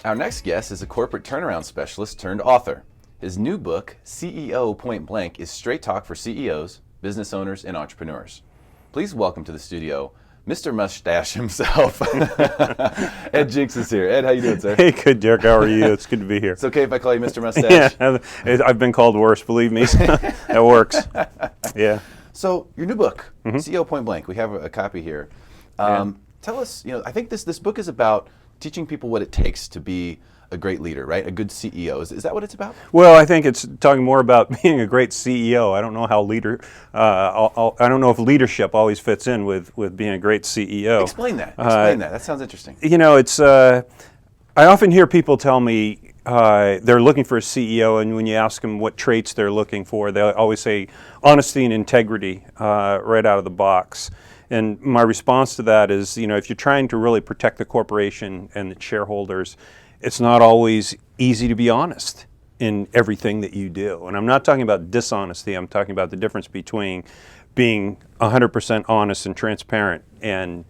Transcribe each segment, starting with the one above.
Our next guest is a corporate turnaround specialist turned author. His new book, CEO Point Blank, is straight talk for CEOs, business owners, and entrepreneurs. Please welcome to the studio Mr. Mustache himself. Ed Jenks is here. Ed, how you doing, sir? Hey, good, Derek. How are you? It's good to be here. It's okay if I call you Mr. Mustache? Yeah, I've been called worse, believe me. That works. Yeah. So, your new book, CEO Point Blank, we have a copy here. Tell us, I think this book is about teaching people what it takes to be a great leader, right? A good CEO. Is that what it's about? Well, I think it's talking more about being a great CEO. I don't know how I don't know if leadership always fits in with being a great CEO. Explain that. That sounds interesting. I often hear people tell me they're looking for a CEO, and when you ask them what traits they're looking for, they always say honesty and integrity right out of the box. And my response to that is, if you're trying to really protect the corporation and the shareholders, it's not always easy to be honest in everything that you do. And I'm not talking about dishonesty. I'm talking about the difference between being 100% honest and transparent and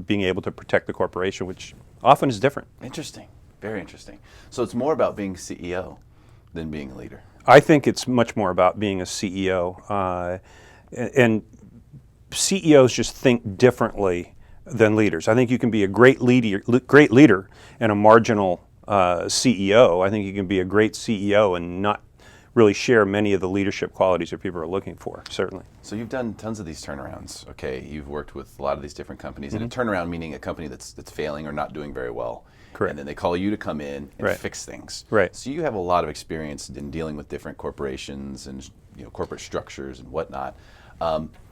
being able to protect the corporation, which often is different. Interesting. Very interesting. So it's more about being CEO than being a leader. I think it's much more about being a CEO. And CEOs just think differently than leaders. I think you can be a great leader and a marginal CEO. I think you can be a great CEO and not really share many of the leadership qualities that people are looking for, certainly. So you've done tons of these turnarounds, okay? You've worked with a lot of these different companies, and a turnaround meaning a company that's failing or not doing very well. Correct. And then they call you to come in and Right. fix things. Right. So you have a lot of experience in dealing with different corporations and corporate structures and whatnot.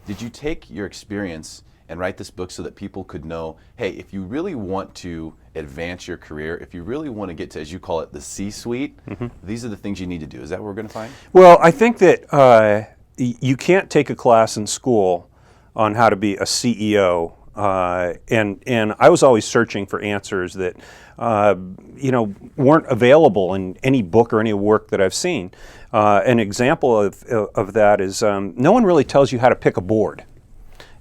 Did you take your experience and write this book so that people could know, hey, if you really want to advance your career, if you really want to get to, as you call it, the C-suite, these are the things you need to do? Is that what we're going to find? Well, I think that you can't take a class in school on how to be a CEO. And I was always searching for answers that weren't available in any book or any work that I've seen. An example of that is no one really tells you how to pick a board.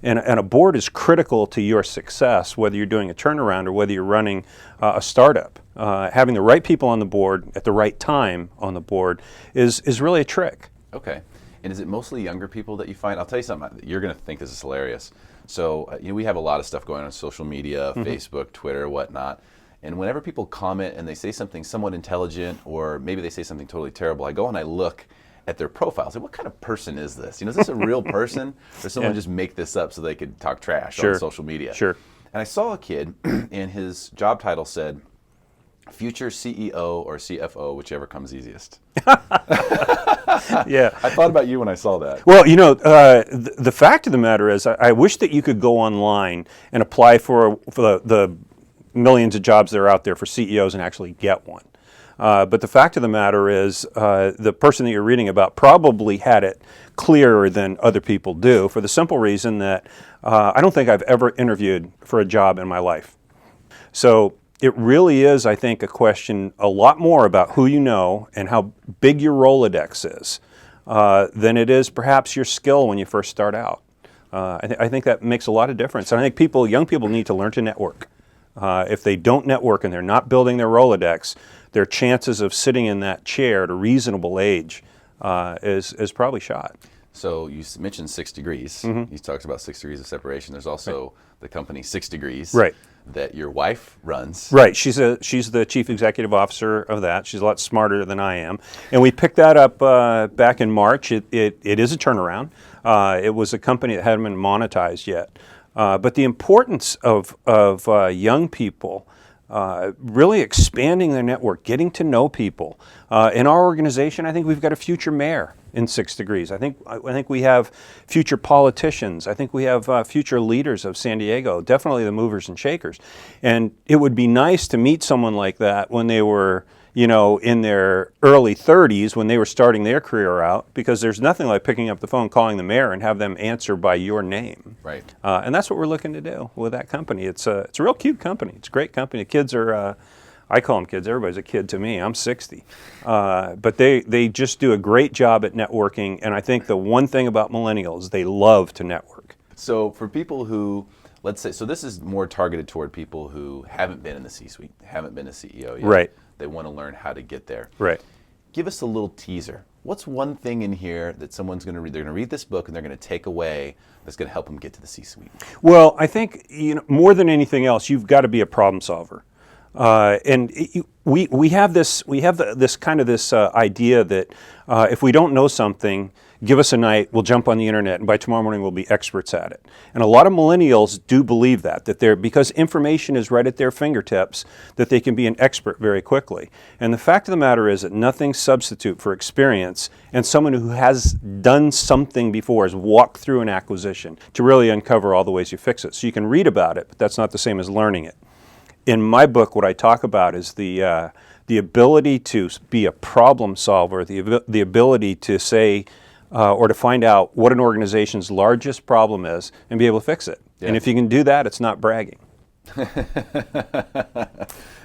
And a board is critical to your success, whether you're doing a turnaround or whether you're running a startup. Having the right people on the board at the right time on the board is really a trick. Okay. And is it mostly younger people that you find? I'll tell you something, you're going to think this is hilarious. So we have a lot of stuff going on social media, Facebook, Twitter, whatnot. And whenever people comment and they say something somewhat intelligent, or maybe they say something totally terrible, I go and I look at their profiles. Like, what kind of person is this? Is this a real person, or someone just make this up so they could talk trash on social media? Sure. And I saw a kid, and his job title said, future CEO or CFO, whichever comes easiest. Yeah. I thought about you when I saw that. Well, the fact of the matter is, I wish that you could go online and apply for the millions of jobs that are out there for CEOs and actually get one. But the fact of the matter is, the person that you're reading about probably had it clearer than other people do, for the simple reason that I don't think I've ever interviewed for a job in my life. So it really is, I think, a question a lot more about who you know and how big your Rolodex is than it is perhaps your skill when you first start out. I think that makes a lot of difference. And I think young people need to learn to network. If they don't network and they're not building their Rolodex, their chances of sitting in that chair at a reasonable age is probably shot. So you mentioned 6 degrees. You talked about 6 degrees of separation. There's also the company 6 Degrees that your wife runs. Right. She's the chief executive officer of that. She's a lot smarter than I am. And we picked that up back in March. It is a turnaround. It was a company that hadn't been monetized yet. But the importance of young people really expanding their network, getting to know people. In our organization, I think we've got a future mayor in 6 Degrees. I think we have future politicians. I think we have future leaders of San Diego, definitely the movers and shakers. And it would be nice to meet someone like that when they were in their early 30s, when they were starting their career out, because there's nothing like picking up the phone, calling the mayor, and have them answer by your name. Right. And that's what we're looking to do with that company. It's a real cute company. It's a great company. The kids are, I call them kids. Everybody's a kid to me. I'm 60. But they just do a great job at networking. And I think the one thing about millennials, they love to network. So for people who let's say, so this is more targeted toward people who haven't been in the C-suite, haven't been a CEO yet. Right. They want to learn how to get there. Right. Give us a little teaser. What's one thing in here that someone's going to read? They're going to read this book and they're going to take away that's going to help them get to the C-suite. Well, I think more than anything else, you've got to be a problem solver. We have this idea that if we don't know something, give us a night, we'll jump on the internet, and by tomorrow morning we'll be experts at it. And a lot of millennials do believe that because information is right at their fingertips, that they can be an expert very quickly. And the fact of the matter is that nothing's substitute for experience and someone who has done something before, has walked through an acquisition to really uncover all the ways you fix it. So you can read about it, but that's not the same as learning it. In my book, what I talk about is the ability to be a problem solver, the ability to say or to find out what an organization's largest problem is and be able to fix it. Yeah. And if you can do that, it's not bragging.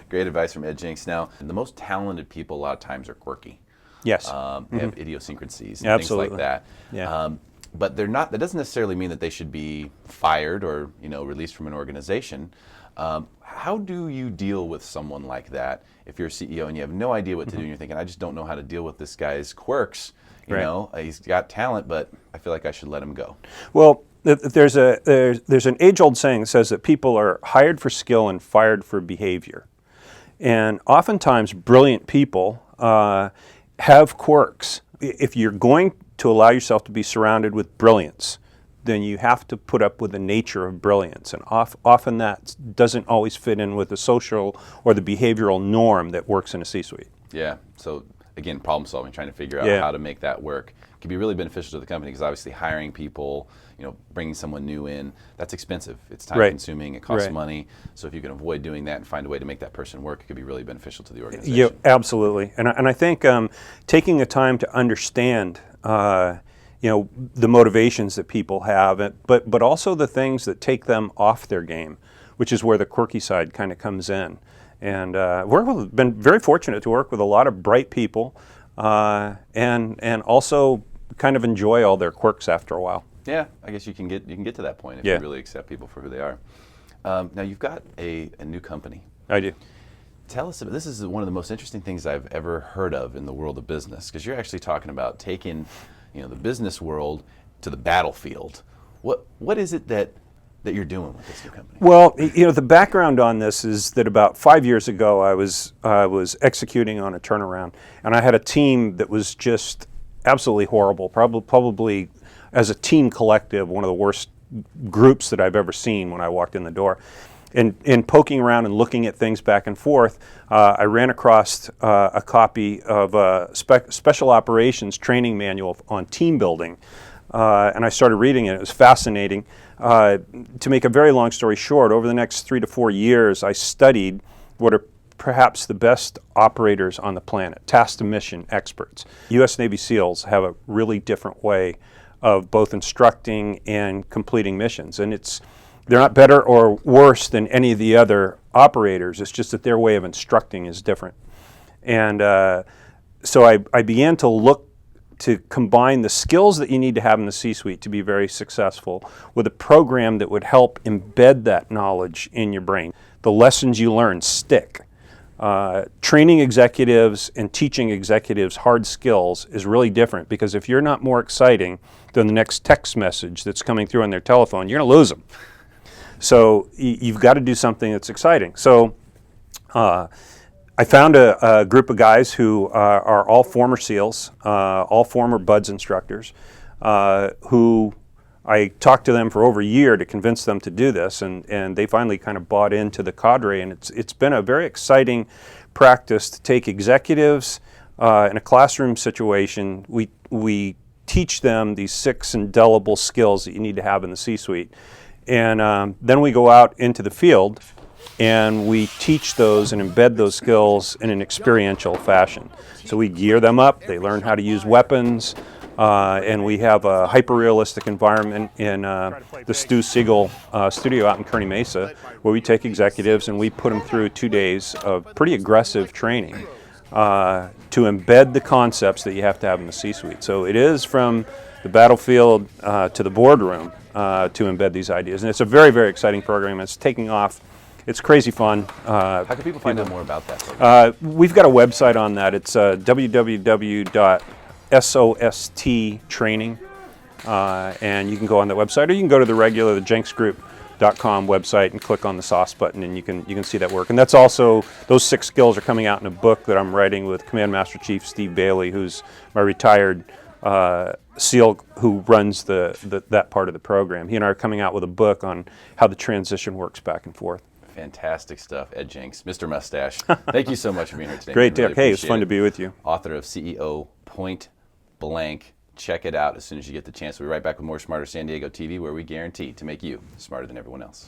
Great advice from Ed Jenks. Now, the most talented people a lot of times are quirky. Yes. They have idiosyncrasies and Absolutely. things like that. Yeah. But they're not. That doesn't necessarily mean that they should be fired or released from an organization. How do you deal with someone like that if you're a CEO and you have no idea what to do and you're thinking, I just don't know how to deal with this guy's quirks? He's got talent, but I feel like I should let him go. Well, there's an age-old saying that says that people are hired for skill and fired for behavior. And oftentimes, brilliant people have quirks. If you're going to allow yourself to be surrounded with brilliance, then you have to put up with the nature of brilliance. And often that doesn't always fit in with the social or the behavioral norm that works in a C-suite. Yeah. So again, problem solving, trying to figure out how to make that work can be really beneficial to the company, because obviously hiring people, bringing someone new in, that's expensive. It's time consuming, it costs money. So if you can avoid doing that and find a way to make that person work, it could be really beneficial to the organization. Yeah, absolutely. And I think taking the time to understand the motivations that people have, but also the things that take them off their game, which is where the quirky side kind of comes in. And we've been very fortunate to work with a lot of bright people, and also kind of enjoy all their quirks after a while. Yeah, I guess you can get to that point if you really accept people for who they are. Now you've got a new company. I do. Tell us about this. Is one of the most interesting things I've ever heard of in the world of business, because you're actually talking about taking the business world to the battlefield. What is it that you're doing with this new company? Well, the background on this is that about 5 years ago, I was executing on a turnaround, and I had a team that was just absolutely horrible. Probably as a team collective, one of the worst groups that I've ever seen when I walked in the door. In poking around and looking at things back and forth, I ran across a copy of a special operations training manual on team building, and I started reading it. It was fascinating. To make a very long story short, over the next 3 to 4 years, I studied what are perhaps the best operators on the planet, task to mission experts. U.S. Navy SEALs have a really different way of both instructing and completing missions, and they're not better or worse than any of the other operators. It's just that their way of instructing is different. And so I began to look to combine the skills that you need to have in the C-suite to be very successful with a program that would help embed that knowledge in your brain. The lessons you learn stick. Training executives and teaching executives hard skills is really different, because if you're not more exciting than the next text message that's coming through on their telephone, you're going to lose them. So you've got to do something that's exciting. So I found a group of guys who are all former SEALs, all former BUDS instructors, who I talked to them for over a year to convince them to do this, and they finally kind of bought into the cadre, and it's been a very exciting practice to take executives in a classroom situation. We teach them these 6 indelible skills that you need to have in the C-suite, and then we go out into the field and we teach those and embed those skills in an experiential fashion. So we gear them up, they learn how to use weapons, and we have a hyper-realistic environment in the Stu Siegel studio out in Kearney Mesa, where we take executives and we put them through 2 days of pretty aggressive training to embed the concepts that you have to have in the C-suite. So it is from the battlefield to the boardroom, to embed these ideas. And it's a very, very exciting program. It's taking off. It's crazy fun. How can people find out more about that program? We've got a website on that. It's www.sosttraining, and you can go on that website, or you can go to the Jenks Group.com website and click on the SOS button, and you can see that work. And that's also, those 6 skills are coming out in a book that I'm writing with Command Master Chief Steve Bailey, who's my retired SEAL who runs that part of the program. He and I are coming out with a book on how the transition works back and forth. Fantastic stuff, Ed Jenks, Mr. Mustache. Thank you so much for being here today. Great, Really Dick. Hey, it's fun to be with you. Author of CEO Point Blank. Check it out as soon as you get the chance. We'll be right back with more Smarter San Diego TV, where we guarantee to make you smarter than everyone else.